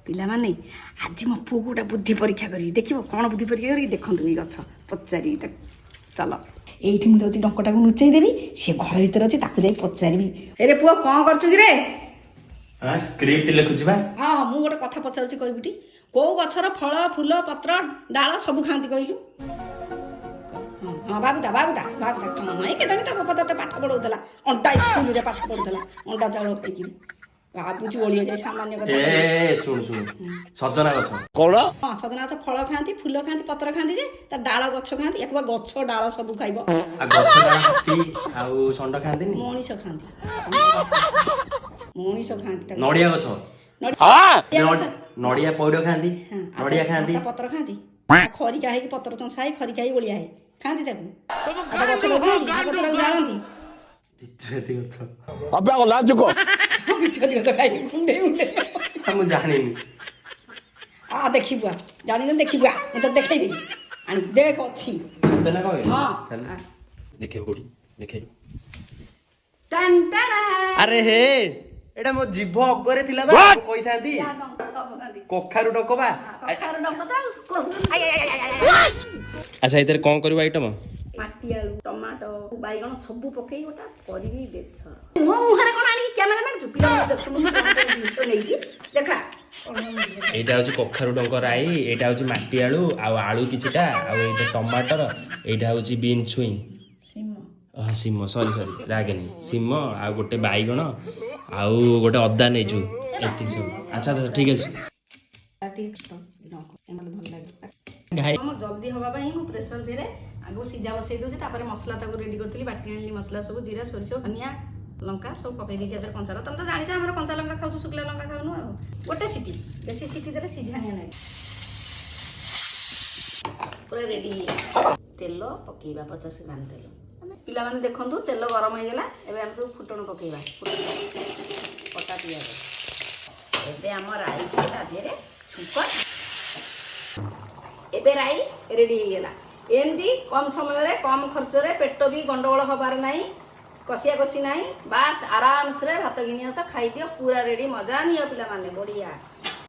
ପିଲାମାନେ ଆଜି ମୋ ପୁଅକୁ ଗୋଟେ ବୁଦ୍ଧି ପରୀକ୍ଷା କରିବି ଦେଖିବ କ'ଣ ବୁଦ୍ଧି ପରୀକ୍ଷା କରିବି ଦେଖନ୍ତୁ ଏଇ ଗଛ ପଚାରିବି ତାକୁ ଚାଲ ଏଇଠି ମୁଁ ଯାଉଛି ଡଙ୍କଟାକୁ ଲୁଚେଇ ଦେବି ସିଏ ଘର ଭିତରେ ଅଛି ତାକୁ ଯାଇ ପଚାରିବି ଏରେ ପୁଅ କ'ଣ କରୁଛୁ କି ରେ ସ୍କ୍ରିପ୍ଟ ଲେଖୁଛି ବା ହଁ ମୁଁ ଗୋଟେ କଥା ପଚାରୁଛି କହିବୁଟି କୋଉ ଗଛର ଫଳ ଫୁଲ ପତ୍ର ଡାଳ ସବୁ ଖାଆନ୍ତି କହିଲୁ ହଁ ବାବୁଦା କେତେବେଳେ ତା ବାପା ତତେ ପାଠ ପଢ଼ଉଥିଲା ଅଣ୍ଟା ସ୍କୁଲରେ ପାଠ ପଢ଼ୁଥିଲା ଅଣ୍ଟା ଚାଉଳ ଖାଇକିରି ଭାବୁଛି ଓଳିଆ ଯାଇ ସାମାନ୍ୟ କଥା ଶୁଣୁ ସଜନା ଗଛ କଣ ହଁ ସଜନା ଗଛ ଫଳ ଖାଆନ୍ତି ଫୁଲ ଖାଆନ୍ତି ପତ୍ର ଖାଆନ୍ତି ଯେ ତା ଡାଳ ଗଛ ଖାଆନ୍ତି ୟାକୁ ବା ଗଛ ଡାଳ ସବୁ ଖାଇବ ଆଉ ଷଣ୍ଢ ଖାଆନ୍ତିନି ମଣିଷ ଖାଆନ୍ତି ନଡ଼ିଆ ଗଛ ନଡ଼ିଆ ପଇଡ଼ ଖାଆନ୍ତି ନଡ଼ିଆ ଖାଆନ୍ତି ପତ୍ର ଖାଆନ୍ତି ଖରିକା ହେଇକି ପତ୍ର ଚଞ୍ଚା ହେଇ ଖରିକା ହେଇ ଓଳିଆ ହେଇ ଖାଆନ୍ତି ତାକୁ ଗଛ ଲଗାନ୍ତି ଜାଳନ୍ତି ମୁଁ ଜାଣିନି ଦେଖିବୁ ଜାଣିନି ଦେଖିବୁ ମୁଁ ତ ଦେଖେଇଦେବି ଆଣି ଦେଖ ଅଛି ସତେ ନା କହ ହଁ ଦେଖେଇବୁ କୋଉଠି ଦେଖେଇବୁ ଟନ୍ ଟନ୍ ଆରେ ହେ ଏଟା ମୋ ଜିଭ ଅଗରେ ଥିଲା ବା କହିଥାନ୍ତି କଖାରୁ ଡଙ୍କ ବା ଆଚ୍ଛା ଏଥିରେ କ'ଣ କରିବ ଆଇଟମ ମାଟି ଆଳୁ ଟମାଟୋ ବାଇଗଣ ସବୁ ପକେଇ ଗୋଟା କରିବି ବେସର ମୋ ମୁହଁରେ କ'ଣ ଆଣିକି କ୍ୟାମେରା ମାରୁଛୁ ପିଲାମାନେ ଦେଖୁନୁ ଜିନିଷ ନେଇଛି ଦେଖା এইটা হচ্ছে কখারু ডঙ্ক রাই এইটা হচ্ছে মাটি আলু ଆଉ ଆଳୁ କିଛିଟା ଆଉ এইটা ଟମାଟର এইটা ହଉଛି ବିନ୍ ଛୁଇଁ ସିମ ସରି ରାଗେନି ସିମ ଆଉ ଗୋଟେ ବାଇଗଣ ଆଉ ଗୋଟେ ଅଦା ନେଇଛୁ ଏତିକି ସବୁ ଆଚ୍ଛା ଠିକ ଅଛି ଜଲ୍ଦି ହବା ପାଇଁ ମୁଁ ପ୍ରେସର ଦେରେ ଆଗକୁ ସିଝା ବସେଇ ଦଉଛି ତାପରେ ମସଲା ତାକୁ ରେଡି କରିଥିଲି ବାଟି ଆଣିଲି ମସଲା ସବୁ ଜିରା ସୋରିଷ ଧନିଆ ଲଙ୍କା ସବୁ ପକେଇ ଦେଇଛି ଏଥିରେ କଞ୍ଚା ତମେ ତ ଜାଣିଛ ଆମର କଞ୍ଚା ଲଙ୍କା ଖାଉଛୁ ଶୁଖିଲା ଲଙ୍କା ଖାଉନୁ ଆଉ ଗୋଟେ ସିଟି ବେଶୀ ସିଟି ଦେଲେ ସିଝାଣିଆ ନାହିଁ ପୁରା ରେଡି ତେଲ ପକେଇବା 50 ଗ୍ରାମ ତେଲ ପିଲାମାନେ ଦେଖନ୍ତୁ ତେଲ ଗରମ ହେଇଗଲା ଏବେ ଆମେ ସବୁ ଫୁଟଣ ପକେଇବା କଟା ପିଆଜ ଏବେ ଆମ ରାଇ ତା ଦେହରେ ଛୁଙ୍କ ଏବେ ରାଇ ରେଡି ହେଇଗଲା ଏମିତି କମ ସମୟରେ କମ ଖର୍ଚ୍ଚରେ ପେଟ ବି ଗଣ୍ଡଗୋଳ ହବାର ନାହିଁ କଷିଆ କଷି ନାହିଁ ବାସ୍ ଆରାମସରେ ଭାତ ଘିନି ଆସ ଖାଇଦିଅ ପୁରା ରେଡି ମଜା ନିଅ ପିଲାମାନେ ବଢିଆ